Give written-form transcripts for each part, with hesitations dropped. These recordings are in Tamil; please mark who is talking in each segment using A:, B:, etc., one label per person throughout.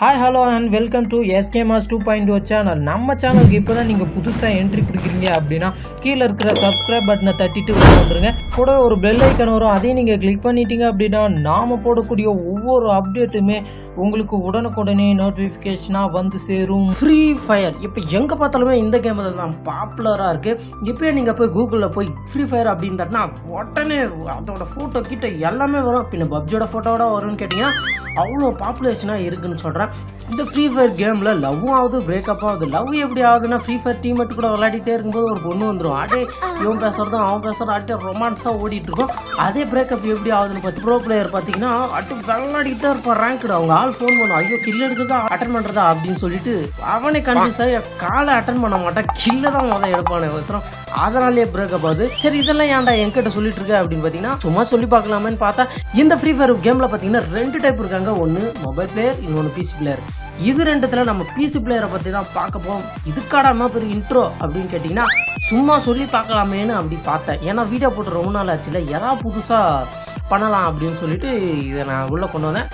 A: Hi, hello and welcome to Skmass2.O channel. நம்ம சேனலுக்கு இப்போதான் நீங்கள் புதுசாக என்ட்ரி கொடுக்குறீங்க அப்படின்னா கீழே இருக்கிற சப்ஸ்கிரைப் பட்டனை தட்டிட்டு வந்துருங்க. கூட ஒரு பெல் ஐக்கன் வரும், அதையும் நீங்கள் கிளிக் பண்ணிட்டீங்க அப்படின்னா நாம் போடக்கூடிய ஒவ்வொரு அப்டேட்டுமே உங்களுக்கு உடனுக்குடனே நோட்டிஃபிகேஷனாக வந்து சேரும். ஃப்ரீ ஃபயர் இப்போ எங்கே பார்த்தாலுமே இந்த கேம் தான் பாப்புலராக இருக்குது. இப்போயே நீங்கள் போய் கூகுளில் போய் ஃப்ரீ ஃபயர் அப்படின்னு தட்டினா உடனே அதோட ஃபோட்டோ கிட்ட எல்லாமே வரும். பின்ன பப்ஜியோட ஃபோட்டோவோட வரும்னு கேட்டிங்கன்னா அவ்வளோ பாப்புலேஷனாக இருக்குன்னு சொல்கிறேன். இந்த ஃப்ரீ ஃபயர் கேமில் லவ்வும் ஆகுது, பிரேக்கப் ஆகுது. லவ் எப்படி ஆகுதுன்னா ஃப்ரீ ஃபயர் டீம்மேட் கூட விளையாடிட்டே இருக்கும்போது ஒரு பொண்ணு வந்துடும், அடே இவன் பேசுறதும் அவன் பேசுறதும் அட்டே ரொமான்ஸாக ஓடிட்டு இருக்கும். அதே பிரேக்கப் எப்படி ஆகுதுன்னு பார்த்து ப்ரோ பிளேயர் பார்த்தீங்கன்னா அட்டு விளையாடிக்கிட்டே இருப்பான் ரேங்க்டு. அவங்க ஆள் ஃபோன் பண்ணும், ஐயோ கில் எடுக்குதா அட்டன் பண்ணுறதா அப்படின்னு சொல்லிட்டு அவனே கன்ஃபியூஸ் ஆகி காலை அட்டன் பண்ண மாட்டான், கில்ல தான் முதல் எடுப்பானே அவசரம். அதனாலேயே பிரேக்கப் ஆகுது. சரி இதெல்லாம் ஏன்டா என்கிட்ட சொல்லிட்டு இருக்க அப்படின்னு பார்த்தீங்கன்னா சும்மா சொல்லி பார்க்கலாமேன்னு பார்த்தா இந்த ஃப்ரீ ஃபயர் கேமில் பார்த்தீங்கன்னா 2 டைப் இருக்காங்க. ஒன்று மொபைல் பிளேயர், இன்னொன்று பிசி பிளேயர். இது ரெண்டுத்துல நம்ம பிசி பிளேயரை பற்றி தான் பார்க்க போகிறோம். இதுக்காடாம பெரிய இன்ட்ரோ அப்படின்னு கேட்டிங்கன்னா சும்மா சொல்லி பார்க்கலாமேன்னு அப்படி பார்த்தேன். ஏன்னா வீடியோ போட்டு ரொம்ப நாள் ஆச்சுல, எதாவது புதுசாக பண்ணலாம் அப்படின்னு சொல்லிட்டு இதை நான் உள்ளே கொண்டு வந்தேன்.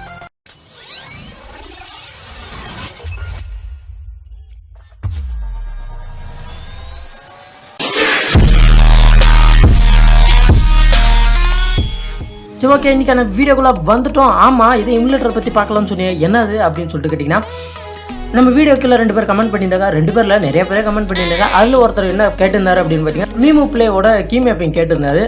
A: சரி ஓகே, இன்னைக்கான வீடியோக்குள்ள வந்துட்டோம். ஆமாம், இதை எமுலேட்டரை பற்றி பார்க்கலாம்னு சொன்னேன். என்னது அப்படின்னு சொல்லிட்டு கேட்டிங்கன்னா நம்ம வீடியோக்குள்ள 2 பேர் கமெண்ட் பண்ணியிருந்தாங்க. 2 பேர்ல நிறைய பேரே கமெண்ட் பண்ணியிருந்தாங்க. அதில் ஒருத்தர் என்ன கேட்டிருந்தாரு அப்படின்னு பார்த்தீங்கன்னா memuplay-ஓட keymapping கேட்டிருந்தாரு.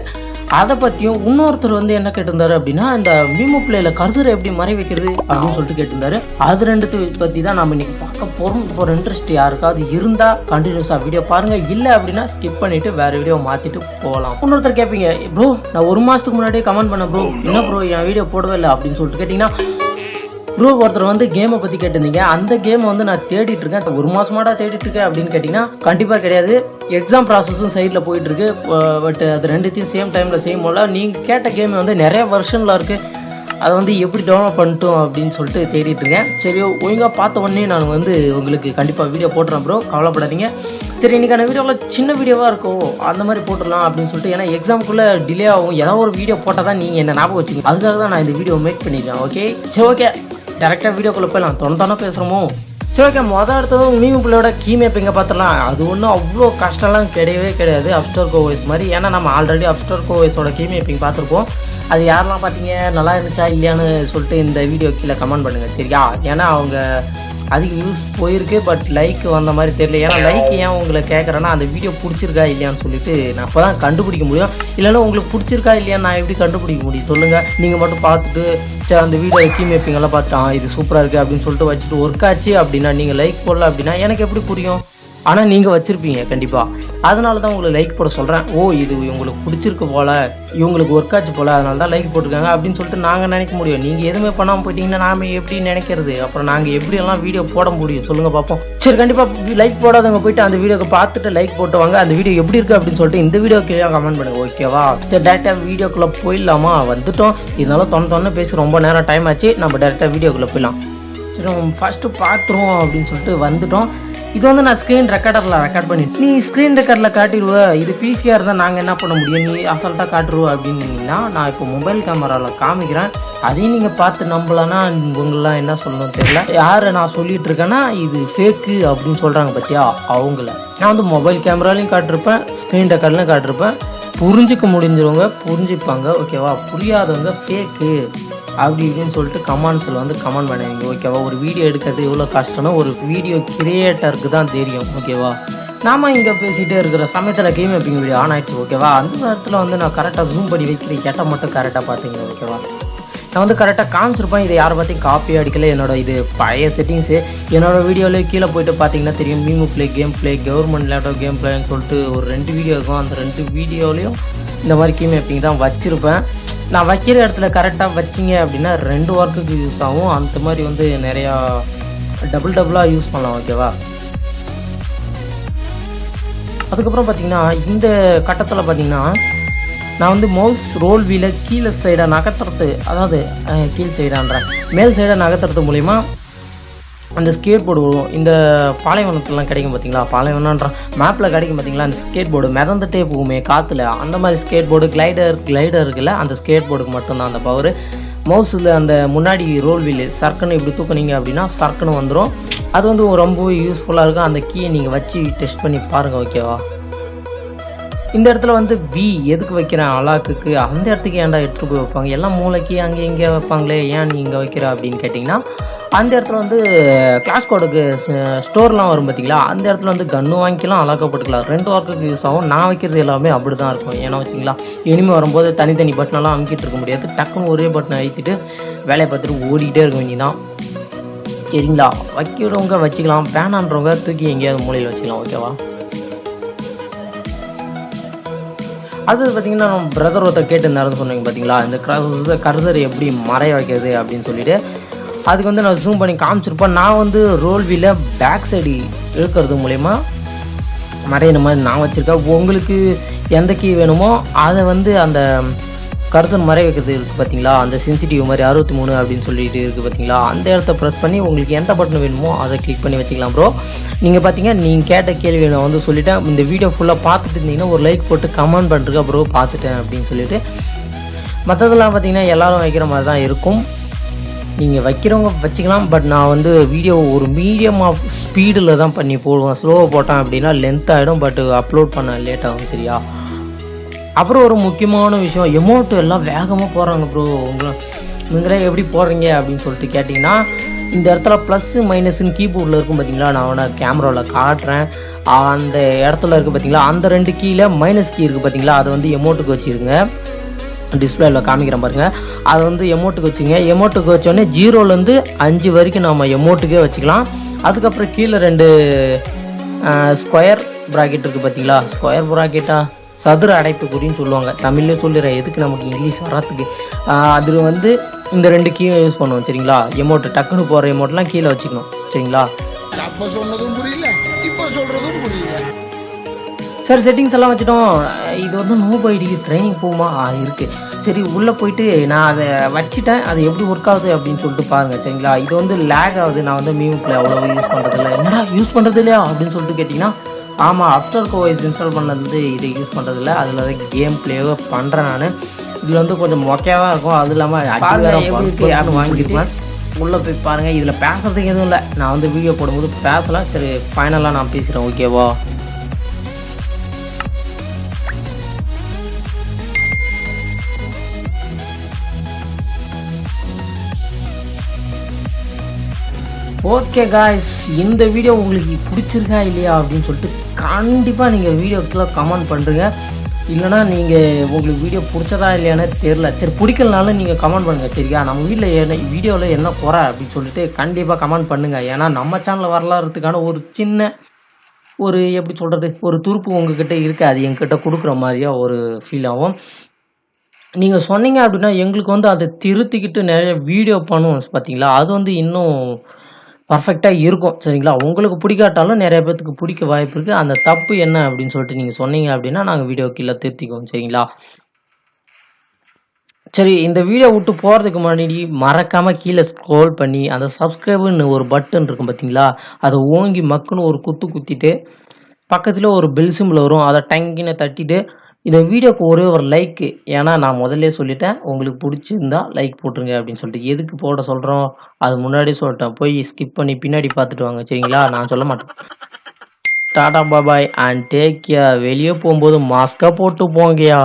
A: அதை பற்றியும் இன்னொருத்தர் வந்து என்ன கேட்டிருந்தாரு அப்படின்னா இந்த memuplay-ல கர்சரை எப்படி மறை வைக்கிறது அப்படின்னு சொல்லிட்டு கேட்டிருந்தாரு. அது 2 பற்றி தான் நம்ம இன்னைக்கு பார்க்க போகிறோம். இப்போ இன்ட்ரெஸ்ட் யாருக்காவது இருந்தால் கண்டினியூஸாக வீடியோ பாருங்கள், இல்லை அப்படின்னா ஸ்கிப் பண்ணிவிட்டு வேறு வீடியோ மாற்றிட்டு போகலாம். இன்னொருத்தர் கேட்பீங்க, ப்ரோ நான் 1 மாதத்துக்கு முன்னாடியே கமெண்ட் பண்ண ப்ரோ, என்ன ப்ரோ என் வீடியோ போடவே இல்லை அப்படின்னு சொல்லிட்டு கேட்டிங்கன்னா ப்ரோ ஒருத்தர் வந்து கேமை பற்றி கேட்டிருந்தீங்க. அந்த கேமை வந்து நான் தேடிட்டு இருக்கேன். 1 மாதமாடா தேடிட்டு இருக்கேன் அப்படின்னு கேட்டிங்கன்னா கண்டிப்பாக கிடையாது. எக்ஸாம் ப்ராசஸும் சைடில் போயிட்டு இருக்கு. பட் அது 2த்தையும் சேம் டைமில் சேம் போல. நீங்கள் கேட்ட கேம் வந்து நிறைய வெர்ஷனில் இருக்குது. அதை வந்து எப்படி டவுன்லோட் பண்ணிட்டோம் அப்படின்னு சொல்லிட்டு தேடிட்டு இருக்கேன். சரி ஒழுங்காக பார்த்த உடனே நான் வந்து உங்களுக்கு கண்டிப்பாக வீடியோ போட்டுறேன் ப்ரோ, கவலைப்படாதீங்க. சரி இன்றைக்கான வீடியோவில் சின்ன வீடியோவாக இருக்கும், அந்த மாதிரி போட்டுடலாம் அப்படின்னு சொல்லிட்டு. ஏன்னா எக்ஸாமுக்குள்ளே டிலே ஆகும், ஏதாவது ஒரு வீடியோ போட்டால் தான் நீங்கள் என்ன ஞாபகம் வச்சுக்கோங்க. அதுக்காக தான் நான் இந்த வீடியோ மேக் பண்ணியிருக்கேன். ஓகே சரி ஓகே, டேரெக்டாக வீடியோக்குள்ளே போயிடலாம். தொண்ணு பேசுகிறோமோ. சரி ஓகே, அடுத்தது memuplay-ஓட keymapping பார்த்துடலாம். அது ஒன்றும் அவ்வளோ கஷ்டம்லாம் கிடையாது அப்ஸ்டர் கோவைஸ் மாதிரி. ஏன்னா நம்ம ஆல்ரெடி அப்ஸ்டர் கோவைஸோட keymapping பார்த்துருப்போம். அது யாரெல்லாம் பார்த்தீங்க, நல்லா இருந்துச்சா இல்லையான்னு சொல்லிட்டு இந்த வீடியோ கீழே கமெண்ட் பண்ணுங்கள் சரியா. ஏன்னா அவங்க அதிக வியூஸ் போயிருக்கு, பட் லைக் வந்த மாதிரி தெரியல. ஏன்னா லைக் ஏன் உங்களை கேட்குறேன்னா அந்த வீடியோ பிடிச்சிருக்கா இல்லையான்னு சொல்லிட்டு நான் அப்போ தான் கண்டுபிடிக்க முடியும். இல்லைன்னா உங்களுக்கு பிடிச்சிருக்கா இல்லையான்னு நான் எப்படி கண்டுபிடிக்க முடியும் சொல்லுங்கள். நீங்கள் மட்டும் பார்த்துட்டு சரி அந்த வீடியோ keymapping எல்லாம் பார்த்துட்டு இது சூப்பராக இருக்குது அப்படின்னு சொல்லிட்டு வச்சுட்டு ஒர்க் ஆச்சு அப்படின்னா நீங்கள் லைக் போடல அப்படின்னா எனக்கு எப்படி புரியும்? ஆனால் நீங்கள் வச்சுருப்பீங்க கண்டிப்பாக. அதனால தான் உங்களுக்கு லைக் போட சொல்கிறேன். ஓ இது இவங்களுக்கு பிடிச்சிருக்கு போல், இவங்களுக்கு ஒர்க் ஆச்சு போல், அதனால தான் லைக் போட்டிருக்காங்க அப்படின்னு சொல்லிட்டு நாங்கள் நினைக்க முடியும். நீங்கள் எதுவுமே பண்ணாமல் போயிட்டீங்கன்னா நாம் எப்படி நினைக்கிறது? அப்புறம் நாங்கள் எப்படியெல்லாம் வீடியோ போட முடியும் சொல்லுங்கள் பார்ப்போம். சரி கண்டிப்பாக லைக் போடாதவங்க போயிட்டு அந்த வீடியோக்கு பார்த்துட்டு லைக் போட்டு வாங்க. அந்த வீடியோ எப்படி இருக்குது அப்படின்னு சொல்லிட்டு இந்த வீடியோக்கு கமெண்ட் பண்ணுங்கள் ஓகேவா. சரி டேரெக்டாக வீடியோக்குள்ளே போயிடலாமா? வந்துட்டோம். இதனால தொண்ணு பேசி ரொம்ப நேரம் டைம் ஆச்சு. நம்ம டேரெக்டாக வீடியோக்குள்ளே போயிடலாம். சரி நம்ம ஃபஸ்ட்டு பார்த்துருவோம் அப்படின்னு சொல்லிட்டு வந்துட்டோம். இது வந்து நான் ஸ்க்ரீன் ரெக்கார்டரில் ரெக்கார்ட் பண்ணிட்டு நீ ஸ்க்ரீன் ரெக்கார்டில் காட்டிடுவ, இது பிசிஆர் தான் நாங்கள் என்ன பண்ண முடியும், நீ அசால்ட்டாக காட்டுருவோம் அப்படின்னீங்கன்னா நான் இப்போ மொபைல் கேமராவில் காமிக்கிறேன். அதையும் நீங்கள் பார்த்து நம்பலன்னா உங்களெலாம் என்ன சொல்லணும் தெரியல. யாரை நான் சொல்லிட்டு இருக்கேன்னா இது ஃபேக்கு அப்படின்னு சொல்கிறாங்க பார்த்தியா அவங்கள. நான் வந்து மொபைல் கேமராலையும் காட்டிருப்பேன், ஸ்க்ரீன் ரெக்கார்ட்லையும் காட்டிருப்பேன். புரிஞ்சிக்க முடிஞ்சவங்க புரிஞ்சுப்பாங்க ஓகேவா. புரியாதவங்க ஃபேக்கு அப்படி இப்படின்னு சொல்லிட்டு கமெண்ட்ஸில் வந்து கமெண்ட் பண்ணுவீங்க ஓகேவா. ஒரு வீடியோ எடுக்கிறது எவ்வளோ கஷ்டம்னா ஒரு வீடியோ கிரியேட்டருக்கு தான் தெரியும் ஓகேவா. நாம இங்கே பேசிகிட்டே இருக்கிற சமயத்தில் keymapping வீடியோ ஆன் ஆயிடுச்சு ஓகேவா. அந்த நேரத்தில் வந்து நான் கரெக்டாக ஜூம் பண்ணி வைக்கிற கேட்டால் மட்டும் கரெக்டாக பார்த்தீங்க ஓகேவா. நான் வந்து கரெக்டாக காமிச்சிருப்பேன். இதை யாரை பார்த்தையும் காப்பி அடிக்கல. என்னோட இது பழைய செட்டிங்ஸு என்னோட வீடியோவிலே கீழே போய்ட்டு பார்த்தீங்கன்னா தெரியும். memuplay game play, government laptop game பிளேன்னு சொல்லிட்டு ஒரு 2 வீடியோ இருக்கும். அந்த 2 வீடியோலையும் இந்த மாதிரி keymapping தான் வச்சுருப்பேன். நான் வைக்கிற இடத்துல கரெக்டாக வச்சிங்க அப்படின்னா 2 ஒர்க்குக்கு யூஸ் ஆகும். அந்த மாதிரி வந்து நிறையா டபுளாக யூஸ் பண்ணலாம் ஓகேவா. அதுக்கப்புறம் பார்த்தீங்கன்னா இந்த கட்டத்தில் பார்த்தீங்கன்னா நான் வந்து மவுஸ் ரோல் வீலை கீழே சைடாக நகர்த்துறது, அதாவது கீழ் சைடான்றேன் மேல் சைடாக நகர்த்துறது மூலிமா அந்த ஸ்கேட் போர்டு வரும். இந்த பாலைவனத்துலாம் கிடைக்கும் பார்த்தீங்களா, பாலைவனன்ற மேப்பில் கிடைக்கும் பார்த்தீங்களா அந்த ஸ்கேட் போர்டு மிதந்துட்டே போகுமே காற்றுல, அந்த மாதிரி ஸ்கேட் போர்டு கிளைடர் இருக்குல்ல, அந்த ஸ்கேட் போர்டுக்கு மட்டும்தான் அந்த பவர். மவுஸில் அந்த முன்னாடி ரோல் வீல் சர்க்குன்னு இப்படி தூக்குனீங்க அப்படின்னா சர்க்குன்னு வந்துடும். அது வந்து ரொம்ப யூஸ்ஃபுல்லாக இருக்கும். அந்த கீயை நீங்கள் வச்சு டெஸ்ட் பண்ணி பாருங்கள், ஓகேவா? இந்த இடத்துல வந்து வி எதுக்கு வைக்கிறேன் அலாக்குக்கு, அந்த இடத்துக்கு ஏன்டா எடுத்துகிட்டு போய் வைப்பாங்க, எல்லாம் மூளைக்கு அங்கே இங்கே வைப்பாங்களே, ஏன் நீ இங்கே வைக்கிற அப்படின்னு கேட்டிங்கன்னா, அந்த இடத்துல வந்து கிளாஸ் கோடுக்கு ஸ்டோர்லாம் வரும் பார்த்தீங்களா, அந்த இடத்துல வந்து கன்று வாங்கிக்கலாம், அலாக்கப்பட்டுக்கலாம், 2 ஒர்க்குக்கு யூஸ் ஆகும். நான் வைக்கிறது எல்லாமே அப்படி தான் இருக்கும். ஏன்னா வச்சிங்களா, இனிமே வரும்போது தனித்தனி பட்டனெல்லாம் அமுக்கிட்டு இருக்க முடியாது. டக்குன்னு ஒரே பட்டனை அழுத்திட்டு வேலையை பார்த்துட்டு ஓடிக்கிட்டே இருக்க வேண்டியதான். சரிங்களா? வைக்கிறவங்க வச்சுக்கலாம், வேணான்றவங்க தூக்கி எங்கேயாவது மூலையில் வச்சுக்கலாம், ஓகேவா? அடுத்தது பார்த்தீங்கன்னா, நம்ம பிரதர் ஒருத்தர் கேட்டுருந்தாருன்னு சொன்னீங்க பார்த்தீங்களா, இந்த கர்சர் எப்படி மறைய வைக்கிறது அப்படின்னு சொல்லிட்டு. அதுக்கு வந்து நான் ஜூம் பண்ணி காமிச்சிருப்பேன். நான் வந்து ரோல் வீல பேக் சைடு இழுக்கிறது மூலயமா மறையிற மாதிரி நான் வச்சுருக்கேன். உங்களுக்கு எந்த கீ வேணுமோ அதை வந்து அந்த கர்சர் மறைய வைக்கிறது இருக்குது பார்த்தீங்களா, அந்த சென்சிட்டிவ் மாதிரி 63 அப்படின்னு சொல்லிட்டு இருக்குது பார்த்தீங்களா, அந்த இடத்த ப்ரெஸ் பண்ணி உங்களுக்கு எந்த பட்டன் வேணுமோ அதை கிளிக் பண்ணி வச்சுக்கலாம் ப்ரோ. நீங்கள் பார்த்தீங்கன்னா, நீங்கள் கேட்ட கேள்வி நான் வந்து சொல்லிட்டேன். இந்த வீடியோ ஃபுல்லாக பார்த்துட்டு இருந்தீங்கன்னா ஒரு லைக் போட்டு கமெண்ட் பண்ணுறேங்க ப்ரோ பார்த்துட்டேன் அப்படின்னு சொல்லிட்டு. மற்றதெல்லாம் பார்த்தீங்கன்னா எல்லோரும் வைக்கிற மாதிரி தான் இருக்கும். நீங்கள் வைக்கிறவங்க வச்சுக்கலாம். பட் நான் வந்து வீடியோ ஒரு மீடியம் ஆஃப் ஸ்பீடில் தான் பண்ணி போடுவேன். ஸ்லோவாக போட்டேன் அப்படின்னா லென்த் ஆகிடும், பட் அப்லோட் பண்ண லேட் ஆகும், சரியா? அப்புறம் ஒரு முக்கியமான விஷயம், எமௌண்ட் எல்லாம் வேகமாக போடுறாங்க ப்ரோ. நீங்களே எப்படி போடுறீங்க அப்படின்னு சொல்லிட்டு கேட்டிங்கன்னா, இந்த இடத்துல ப்ளஸ்ஸு மைனஸ்ன்னு கீபோர்டில் இருக்கும் பார்த்தீங்களா, நான் வேணா கேமராவில் காட்டுறேன். அந்த இடத்துல இருக்குது பார்த்தீங்களா, அந்த 2 கீழே மைனஸ் கீ இருக்குது பார்த்தீங்களா, அதை வந்து எமௌண்ட்டுக்கு வச்சுருங்க. டிஸ்பிளேல காமிக்கிறேன் பாருங்கள். அதை வந்து எமௌண்ட்டுக்கு வச்சுங்க. எமௌண்ட்டுக்கு வச்சோடனே 0லேருந்து 5 வரைக்கும் நம்ம எமௌண்ட்டுக்கே வச்சுக்கலாம். அதுக்கப்புறம் கீழே 2 ஸ்கொயர் ப்ராக்கெட் இருக்குது பார்த்தீங்களா, ஸ்கொயர் ப்ராக்கெட்டா சதுர அடைப்புக்குறின்னு சொல்லுவாங்க, தமிழ்லேயே சொல்லிடுறேன் எதுக்கு நமக்கு இங்கிலீஷ் வர்றதுக்கு. அது வந்து இந்த 2 கீயும் யூஸ் பண்ணுவோம், சரிங்களா? எமௌண்ட்டு டக்குன்னு போகிற எமௌண்ட்லாம் கீழே வச்சுக்கணும், சரிங்களா?
B: அப்போ சொன்னதும் புரியல, இப்போ சொல்கிறதும் புரியல.
A: சரி, செட்டிங்ஸ் எல்லாம் வச்சுட்டோம். இது வந்து நோபைடி ட்ரைனிங் போகுமா இருக்குது. சரி, உள்ளே போயிட்டு நான் அதை வச்சுட்டேன். அது எப்படி ஒர்க் ஆகுது அப்படின்னு சொல்லிட்டு பாருங்கள், சரிங்களா? இது வந்து லேக் ஆகுது. நான் வந்து memuplay அவ்வளோ யூஸ் பண்ணுறதில்ல. என்னடா யூஸ் பண்ணுறது இல்லையா அப்படின்னு சொல்லிட்டு கேட்டிங்கன்னா, ஆமாம், அப்டர் கோவைஸ் இன்ஸ்டால் பண்ணது இதை யூஸ் பண்ணுறதில்ல. அதில் தான் கேம் பிளேவே பண்ணுறேன் நான். இதில் வந்து கொஞ்சம் மொக்கையாக இருக்கும். அது இல்லாமல் யாரும் வாங்கியிருப்பேன். உள்ளே போய் பாருங்கள். இதில் பேசுகிறதுக்கு எதுவும் இல்லை. நான் வந்து வீடியோ போடும்போது பேசலாம். சரி, ஃபைனலாக நான் பேசுகிறேன், ஓகேவா? ஓகே காய்ஸ், இந்த வீடியோ உங்களுக்கு பிடிச்சிருக்கா இல்லையா அப்படின்னு சொல்லிட்டு கண்டிப்பாக நீங்கள் வீடியோக்குள்ளே கமெண்ட் பண்ணுறீங்க. இல்லைனா நீங்கள் உங்களுக்கு வீடியோ பிடிச்சதா இல்லையானே தெரில. சரி, பிடிக்கலனாலும் நீங்கள் கமெண்ட் பண்ணுங்கள், சரியா? நம்ம வீட்டில் வீடியோவில் என்ன குறை அப்படின்னு சொல்லிட்டு கண்டிப்பாக கமெண்ட் பண்ணுங்கள். ஏன்னா நம்ம சேனலில் வரலாறதுக்கான ஒரு சின்ன ஒரு எப்படி சொல்கிறது, ஒரு துருப்பு உங்ககிட்ட இருக்குது. அது எங்ககிட்ட கொடுக்குற மாதிரியா ஒரு ஃபீல் ஆகும். நீங்கள் சொன்னீங்க அப்படின்னா எங்களுக்கு வந்து அதை திருத்திக்கிட்டு நிறைய வீடியோ பண்ணுவோம் பார்த்தீங்களா, அது வந்து இன்னும் பர்ஃபெக்டாக இருக்கும், சரிங்களா? உங்களுக்கு பிடிக்காட்டாலும் நிறைய பேர்த்துக்கு பிடிக்க வாய்ப்பு இருக்குது. அந்த தப்பு என்ன அப்படின்னு சொல்லிட்டு நீங்கள் சொன்னீங்க அப்படின்னா நாங்கள் வீடியோ கீழே திருத்திக்குவோம், சரிங்களா? சரி, இந்த வீடியோ விட்டு போகிறதுக்கு முன்னாடி மறக்காமல் கீழே ஸ்க்ரோல் பண்ணி அந்த சப்ஸ்கிரைபுன்னு ஒரு பட்டன் இருக்கும் பார்த்தீங்களா, அதை ஓங்கி மக்குன்னு ஒரு குத்திட்டு பக்கத்தில் ஒரு பெல் சிம்பிள் வரும், அதை டங்கின்னு தட்டிட்டு இந்த வீடியோக்கு ஒரே ஒரு லைக்கு. ஏன்னா நான் முதல்ல சொல்லிட்டேன், உங்களுக்கு பிடிச்சிருந்தா லைக் போட்டுருங்க அப்படின்னு சொல்லிட்டு. எதுக்கு போட சொல்கிறோம் அது முன்னாடியே சொல்லிட்டேன். போய் ஸ்கிப் பண்ணி பின்னாடி பார்த்துட்டு வாங்க, சரிங்களா? நான் சொல்ல மாட்டேன். Tata பாபாய் and take care. வெளியே போகும்போது மாஸ்காக போட்டு போங்கயா.